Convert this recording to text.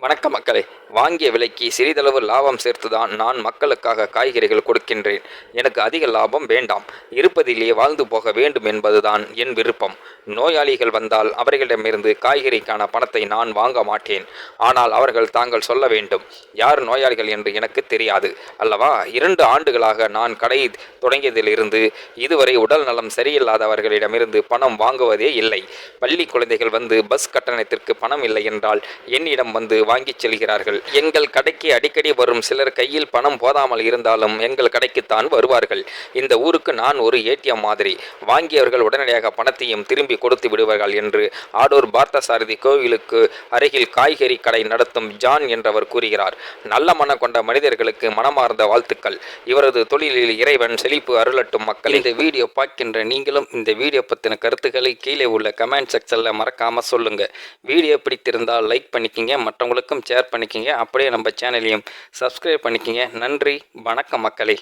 வணக்க மக்களே, வாங்கிய விலைக்கு சிறிதளவு லாபம் சேர்த்துதான் நான் மக்களுக்காக காய்கறிகள் கொடுக்கின்றேன். எனக்கு அதிக லாபம் வேண்டாம். இருப்பதிலேயே வாழ்ந்து போக வேண்டும் என்பதுதான் என் விருப்பம். நோயாளிகள் வந்தால் அவர்களிடமிருந்து காய்கறிக்கான பணத்தை நான் வாங்க மாட்டேன். ஆனால் அவர்கள் தாங்கள் சொல்ல வேண்டும், யார் நோயாளிகள் என்று எனக்கு தெரியாது அல்லவா? 2 ஆண்டுகளாக நான் கடை தொடங்கியதிலிருந்து இதுவரை உடல் நலம் சரியில்லாதவர்களிடமிருந்து பணம் வாங்குவதே இல்லை. பள்ளி குழந்தைகள் வந்து பஸ் கட்டணத்திற்கு பணம் இல்லை என்றால் என்னிடம் வந்து வாங்கிச் செல்கிறார்கள். எங்கள் கடைக்கு அடிக்கடி வரும் சிலர் கையில் பணம் போதாமல் இருந்தாலும் எங்கள் கடைக்குத்தான் வருவார்கள். இந்த ஊருக்கு நான் ஒரு ஏடிஎம் மாதிரி. வாங்கியவர்கள் உடனடியாக பணத்தையும் திரும்பி கொடுத்து விடுவார்கள் என்று ஆடூர் பார்த்தசாரதி கோவிலுக்கு அருகில் காய்கறி கடை நடத்தும் ஜான் என்றவர் கூறுகிறார். நல்ல மனம் கொண்ட மனிதர்களுக்கு மனமார்ந்த வாழ்த்துக்கள். இவரது தொழிலில் இறைவன் செழிப்பு அருளட்டும். மக்கள், இந்த வீடியோ பார்க்கின்ற நீங்களும் இந்த வீடியோ பற்றின கருத்துக்களை கீழே உள்ள கமெண்ட் செக்ஷனில் மறக்காம சொல்லுங்க. வீடியோ பிடித்திருந்தால் லைக் பண்ணிக்கிங்க, மற்றவங்களுக்கும் ஷேர் பண்ணிக்கிங்க. அப்படியே நம்ம சேனலையும் சப்ஸ்கிரைப் பண்ணிக்கிங்க. நன்றி, வணக்கம் மக்களே.